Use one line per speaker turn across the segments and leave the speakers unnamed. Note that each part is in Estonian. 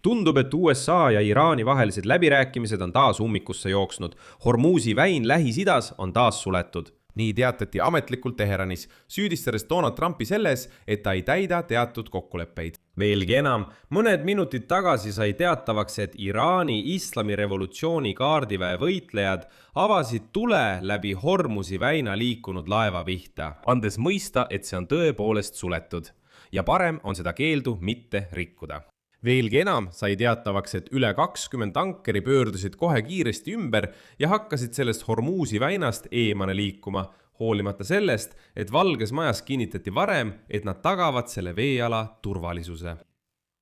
Tundub, et USA ja Iraani vahelised läbirääkimised on taas ummikusse jooksnud. Hormuzi väin Lähis-Idas on taas suletud.
Nii teatati ametlikult Teheranis, süüdistades Donald Trumpi selles, et ta ei täida teatud kokkuleppeid.
Veelgi enam, mõned minutid tagasi sai teatavaks, et Iraani islamirevolutsiooni kaardiväe võitlejad avasid tule läbi Hormuzi väina liikunud laeva pihta, andes mõista, et see on tõepoolest suletud ja parem on seda keeldu mitte rikkuda. Veelgi enam sai teatavaks, et üle 20 tankeri pöördusid kohe kiiresti ümber ja hakkasid sellest Hormuzi väinast eemane liikuma, hoolimata sellest, et Valges Majas kinnitati varem, et nad tagavad selle veeala turvalisuse.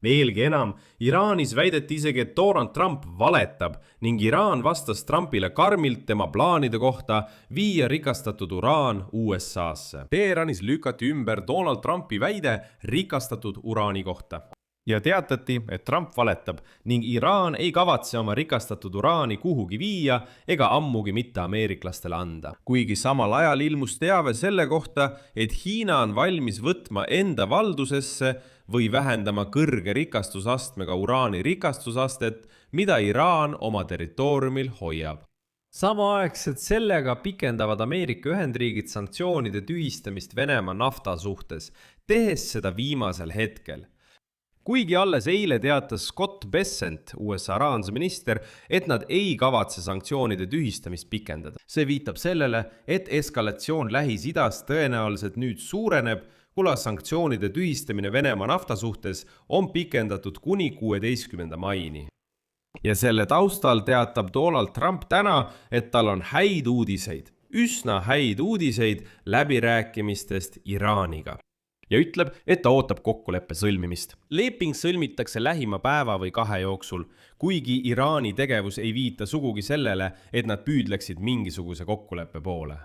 Veelgi enam, Iraanis väideti isegi, et Donald Trump valetab ning Iraan vastas Trumpile karmilt tema plaanide kohta viia rikastatud uraan USA-sse. Teheranis lükati ümber Donald Trumpi väide rikastatud uraani kohta. Ja teatati, et Trump valetab ning Iraan ei kavatse oma rikastatud uraani kuhugi viia ega ammugi mitte ameeriklastele anda. Kuigi samal ajal ilmus teave selle kohta, et Hiina on valmis võtma enda valdusesse või vähendama kõrge rikastusastmega uraani rikastusastet, mida Iraan oma territooriumil hoiab. Samaaegselt sellega pikendavad Ameerika Ühendriigid sanktsioonide tühistamist Venemaa nafta suhtes, tehes seda viimasel hetkel. Kuigi alles eile teatas Scott Bessent, USA rahandusminister, et nad ei kavatse sanktsioonide tühistamist pikendada. See viitab sellele, et eskalatsioon Lähis-Idas tõenäoliselt nüüd suureneb, kuna sanktsioonide tühistamine Venemaa nafta suhtes on pikendatud kuni 16. maini. Ja selle taustal teatab Donald Trump täna, et tal on häid uudiseid, üsna häid uudiseid läbirääkimistest Iraaniga. Ja ütleb, et ta ootab kokkuleppe sõlmimist. Leping sõlmitakse lähima päeva või 2 jooksul, kuigi Iraani tegevus ei viita sugugi sellele, et nad püüdleksid mingisuguse kokkuleppe poole.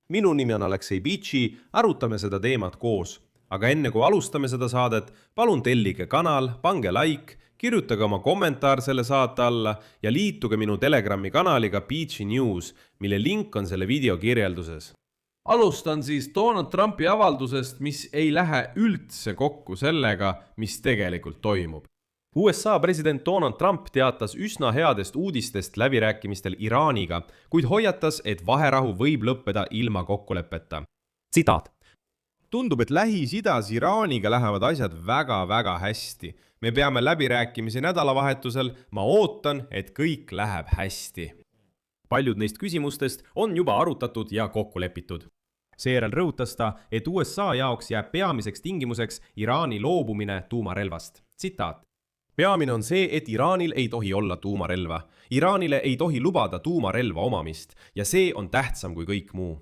Minu nimi on Aleksei Bitši, arutame seda teemat koos. Aga enne kui alustame seda saadet, palun tellige kanal, pange like, kirjutage oma kommentaar selle saate alla ja liituge minu Telegrami kanaliga Bitši News, mille link on selle video kirjelduses. Alustan siis Donald Trumpi avaldusest, mis ei lähe üldse kokku sellega, mis tegelikult toimub. USA president Donald Trump teatas üsna headest uudistest läbirääkimistel Iraaniga, kuid hoiatas, et vaherahu võib lõppeda ilma kokkuleppeta. Tsitaat. Tundub, et Lähis-Idas Iraaniga lähevad asjad väga hästi. Me peame läbirääkimisi nädalavahetusel, ma ootan, et kõik läheb hästi. Paljud neist küsimustest on juba arutatud ja kokku lepitud. Seejärel rõhutas ta, et USA jaoks jääb peamiseks tingimuseks Iraani loobumine tuumarelvast. Tsitaat. Peamine on see, et Iraanil ei tohi olla tuumarelva. Iraanile ei tohi lubada tuumarelva omamist ja see on tähtsam kui kõik muu.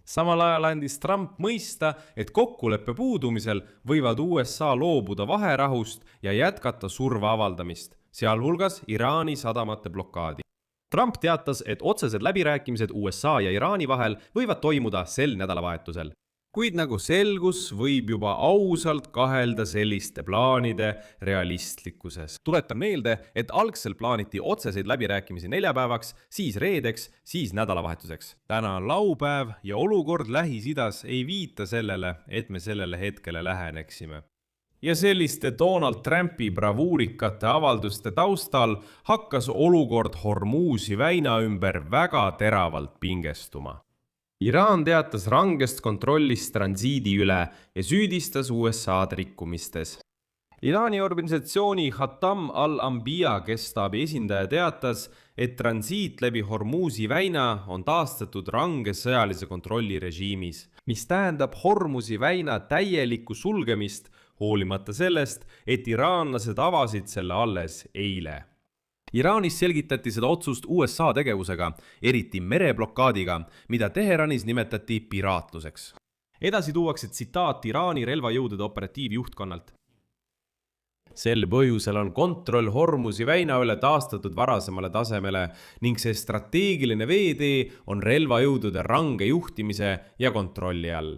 Samal ajal andis Trump mõista, et kokkuleppe puudumisel võivad USA loobuda vaherahust ja jätkata surve avaldamist, sealhulgas Iraani sadamate blokaadi. Trump teatas, et otsesed läbirääkimised USA ja Iraani vahel võivad toimuda sel nädalavahetusel. Kuid nagu selgus, võib juba ausalt kahelda selliste plaanide realistlikkuses. Tuletan meelde, et algselt plaaniti otseseid läbirääkimisi neljapäevaks, siis reedeks, siis nädalavahetuseks. Täna on laupäev ja olukord Lähis-Idas ei viita sellele, et me sellele hetkele läheneksime. Ja selliste Donald Trumpi bravuurikate avalduste taustal hakkas olukord Hormuzi väina ümber väga teravalt pingestuma. Iraan teatas rangest kontrollist transiidi üle ja süüdistas USA-d rikkumistes. Iraani organisatsiooni Khatam al-Anbiya kestaabi esindaja teatas, et transiit läbi Hormuzi väina on taastatud range sõjalise kontrolli režiimis, mis tähendab Hormuzi väina täielikku sulgemist, hoolimata sellest, et iraanlased avasid selle alles eile. Iraanis selgitati seda otsust USA tegevusega, eriti mereblokaadiga, mida Teheranis nimetati piraatluseks. Edasi tuuakse tsitaat Iraani relvajõudude operatiivjuhtkonnalt. Sel põhjusel on kontroll Hormuzi väina üle taastatud varasemale tasemele ning see strateegiline veetee on relvajõudude range juhtimise ja kontrolli all.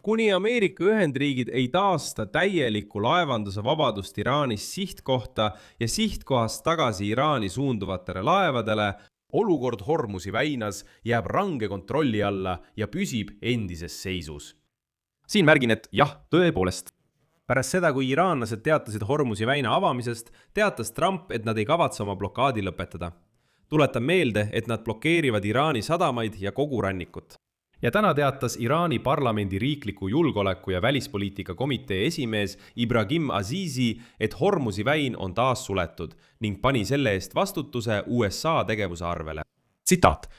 Kuni Ameerika Ühendriigid ei taasta täielikku laevanduse vabadust Iraanis sihtkohta ja sihtkohast tagasi Iraani suunduvatele laevadele, olukord Hormuzi väinas jääb range kontrolli alla ja püsib endises seisus. Siin märgin, et jah, tõepoolest. Pärast seda, kui iraanlased teatasid Hormuzi väina avamisest, teatas Trump, et nad ei kavatse oma blokaadi lõpetada. Tuletan meelde, et nad blokeerivad Iraani sadamaid ja kogu rannikut. Ja täna teatas Iraani parlamendi riikliku julgeoleku ja välispoliitika komitee esimees Ibrahim Azizi, et Hormuzi väin on taas suletud ning pani selle eest vastutuse USA tegevuse arvele. Tsitaat.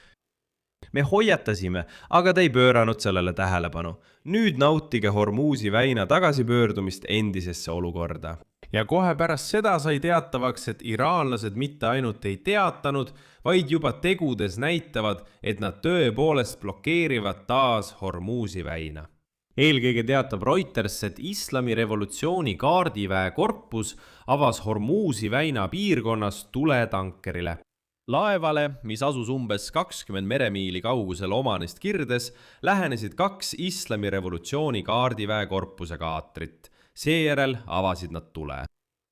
Me hoiatasime, aga ta ei pööranud sellele tähelepanu. Nüüd nautige Hormuzi väina tagasipöördumist endisesse olukorda. Ja kohe pärast seda sai teatavaks, et iraanlased mitte ainult ei teatanud, vaid juba tegudes näitavad, et nad tõepoolest blokeerivad taas Hormuzi väina. Eelkõige teatab Reuters, et Islami revolutsiooni kaardiväe korpus avas Hormuzi väina piirkonnas tuletankerile. Laevale, mis asus umbes 20 meremiili kaugusel Omanist kirdes, lähenesid 2 Islami revolutsiooni kaardiväe korpuse kaatrit. Seejärel avasid nad tule.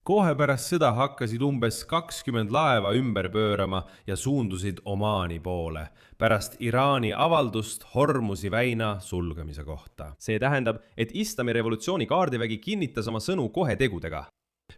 Kohe pärast seda hakkasid umbes 20 laeva ümber pöörama ja suundusid Omaani poole, pärast Iraani avaldust Hormuzi väina sulgemise kohta. See tähendab, et Islami revolutsiooni kaardivägi kinnitas oma sõnu kohe tegudega.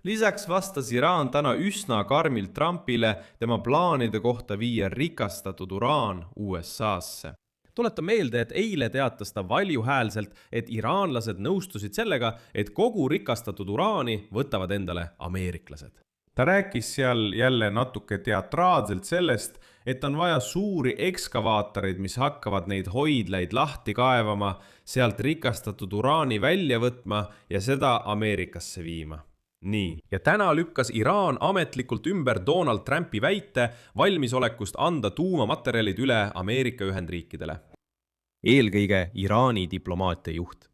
Lisaks vastas Iraan täna üsna karmilt Trumpile tema plaanide kohta viia rikastatud uraan USA-sse. Tuletan meelde, et eile teatas ta valjuhäälselt, et iraanlased nõustusid sellega, et kogu rikastatud uraani võtavad endale ameeriklased. Ta rääkis seal jälle natuke teatraalselt sellest, et on vaja suuri ekskavaatoreid, mis hakkavad neid hoidlaid lahti kaevama, sealt rikastatud uraani välja võtma ja seda Ameerikasse viima. Nii, ja täna lükkas Iraan ametlikult ümber Donald Trumpi väite valmisolekust anda tuumamaterjalid üle Ameerika Ühendriikidele. Eelkõige Iraani diplomaatia juht.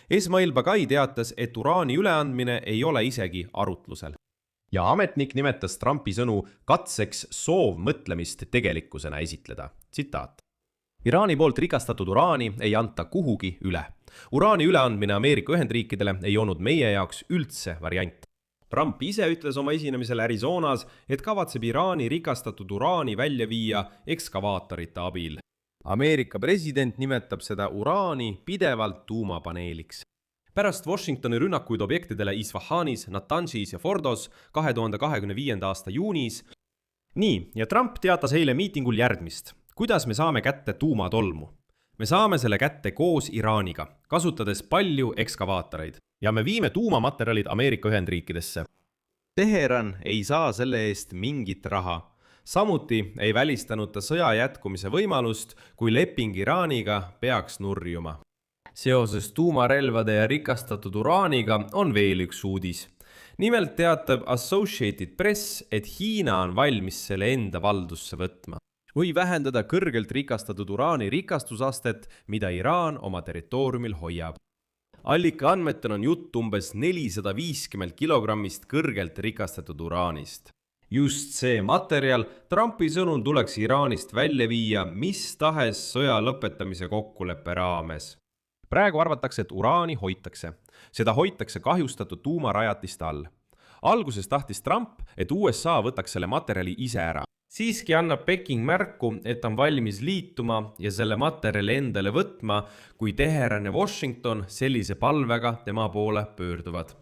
Esmail Bagai teatas, et uraani üleandmine ei ole isegi arutlusel. Ja ametnik nimetas Trumpi sõnu katseks soovmõtlemist tegelikkusena esitleda. Tsitaat. Iraani poolt rikastatud uraani ei anta kuhugi üle. Uraani üleandmine Ameerika Ühendriikidele ei olnud meie jaoks üldse variant. Trump ise ütles oma esinemisel Arizonas, et kavatseb Iraani rikastatud uraani välja viia ekskavaatorite abil. Ameerika president nimetab seda uraani pidevalt tuumapaneeliks. Pärast Washingtoni rünnakuid objektidele Isfahanis, Natanzis ja Fordos 2025. aasta juunis. Nii, ja Trump teatas eile miitingul järgmist. Kuidas me saame kätte tuumatolmu? Me saame selle kätte koos Iraaniga, kasutades palju ekskavaatoreid. Ja me viime tuumamaterjalid Ameerika Ühendriikidesse. Teheran ei saa selle eest mingit raha. Samuti ei välistanud ta sõja jätkumise võimalust, kui leping Iraaniga peaks nurjuma. Seoses tuumarelvade ja rikastatud uraaniga on veel üks uudis. Nimelt teatab Associated Press, et Hiina on valmis selle enda valdusse võtma. Või vähendada kõrgelt rikastatud uraani rikastusastet, mida Iraan oma territooriumil hoiab. Allika andmetel on jutt umbes 450 kilogrammist kõrgelt rikastatud uraanist. Just see materjal Trumpi sõnul tuleks Iraanist välja viia mis tahes sõja lõpetamise kokkuleppe raames. Praegu arvatakse, et uraani hoitakse. Seda hoitakse kahjustatud tuumarajatiste all. Alguses tahtis Trump, et USA võtaks selle materjali ise ära. Siiski annab Peking märku, et on valmis liituma ja selle materjali endale võtma, kui Teheran ja Washington sellise palvega tema poole pöörduvad.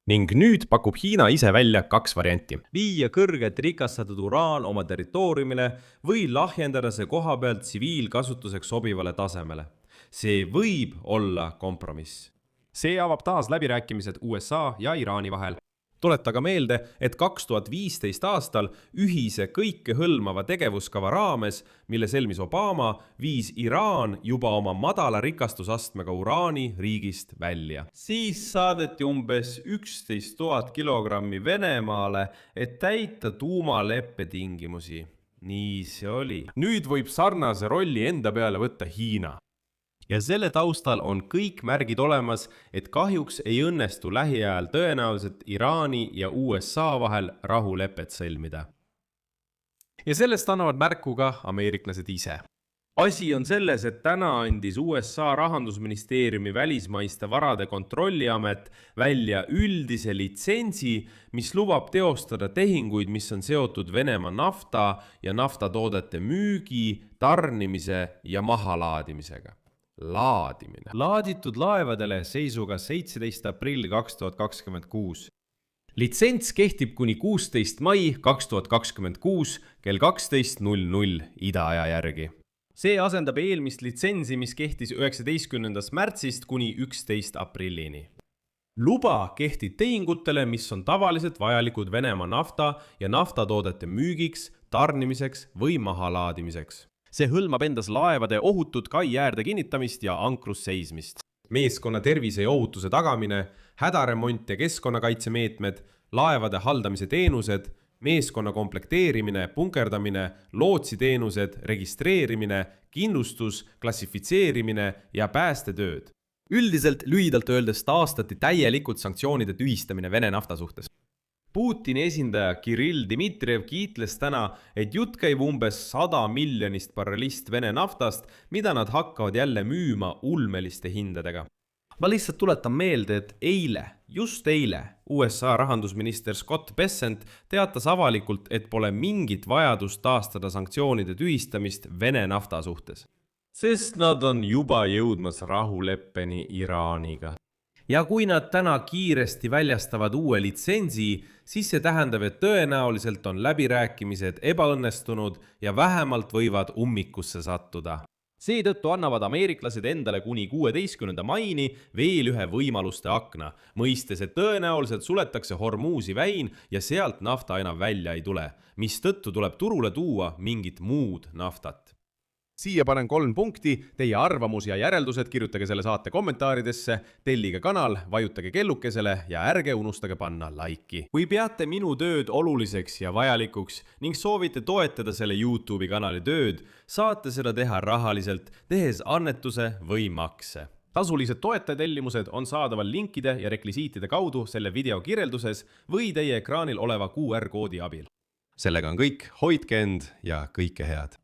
Ning nüüd pakub Hiina ise välja 2 varianti. Viia kõrgelt rikastatud uraan oma territooriumile või lahjendada see koha pealt tsiviilkasutuseks sobivale tasemele. See võib olla kompromiss. See avab taas läbirääkimised USA ja Iraani vahel. Tuletaga meelde, et 2015 aastal ühise kõikehõlmava tegevuskava raames, mille sõlmis Obama, viis Iraan juba oma madala rikastusastmega uraani riigist välja. Siis saadeti umbes 11 000 kilogrammi Venemaale, et täita tuumaleppe tingimusi. Nii see oli. Nüüd võib sarnase rolli enda peale võtta Hiina. Ja selle taustal on kõik märgid olemas, et kahjuks ei õnnestu lähiajal tõenäoliselt Iraani ja USA vahel rahulepet sõlmida. Ja sellest annavad märku ka ameeriklased ise. Asi on selles, et täna andis USA rahandusministeeriumi välismaiste varade kontrolliamet välja üldise litsentsi, mis lubab teostada tehinguid, mis on seotud Venemaa nafta ja naftatoodete müügi, tarnimise ja mahalaadimisega.
laadimine.
laaditud laevadele seisuga 17. aprill 2026. litsents kehtib kuni 16. mai 2026 kell 12.00 idaaja järgi. see asendab eelmist litsentsi, mis kehtis 19. märtsist kuni 11. aprillini. luba kehtib tehingutele, mis on tavaliselt vajalikud Venemaa nafta ja naftatoodete müügiks, tarnimiseks või mahalaadimiseks. see hõlmab endas laevade ohutut kai äärde kinnitamist ja ankrus seismist.
meeskonna tervise ja ohutuse tagamine, hädaremont ja keskkonnakaitsemeetmed, laevade haldamise teenused, meeskonna komplekteerimine, punkerdamine, lootsiteenused, registreerimine, kindlustus, klassifitseerimine ja päästetööd.
Üldiselt lühidalt öeldes taastati täielikult sanktsioonide tühistamine Vene nafta suhtes. Putini esindaja Kirill Dmitrijev kiitles täna, et jutt käib umbes 100 miljonist barrelist Vene naftast, mida nad hakkavad jälle müüma ulmeliste hindadega. Ma lihtsalt tuletan meelde, et just eile, USA rahandusminister Scott Bessent teatas avalikult, et pole mingit vajadust taastada sanktsioonide tühistamist Vene nafta suhtes. Sest nad on juba jõudmas rahuleppeni Iraaniga. Ja kui nad täna kiiresti väljastavad uue litsentsi, siis see tähendab, et tõenäoliselt on läbirääkimised ebaõnnestunud ja vähemalt võivad ummikusse sattuda. Seetõttu annavad ameeriklased endale kuni 16. maini veel ühe võimaluste akna, mõistes, et tõenäoliselt suletakse Hormuzi väin ja sealt nafta enam välja ei tule, mistõttu tuleb turule tuua mingit muud naftat.
Siia panen 3 punkti, teie arvamus ja järeldused kirjutage selle saate kommentaaridesse, tellige kanal, vajutage kellukesele ja ärge unustage panna laiki.
Kui peate minu tööd oluliseks ja vajalikuks ning soovite toetada selle YouTube'i kanali tööd, saate seda teha rahaliselt, tehes annetuse või makse.
Tasulised toetajatellimused on saadaval linkide ja rekvisiitide kaudu selle video kirjelduses või teie ekraanil oleva QR-koodi abil.
Sellega on kõik, hoidke end ja kõike head!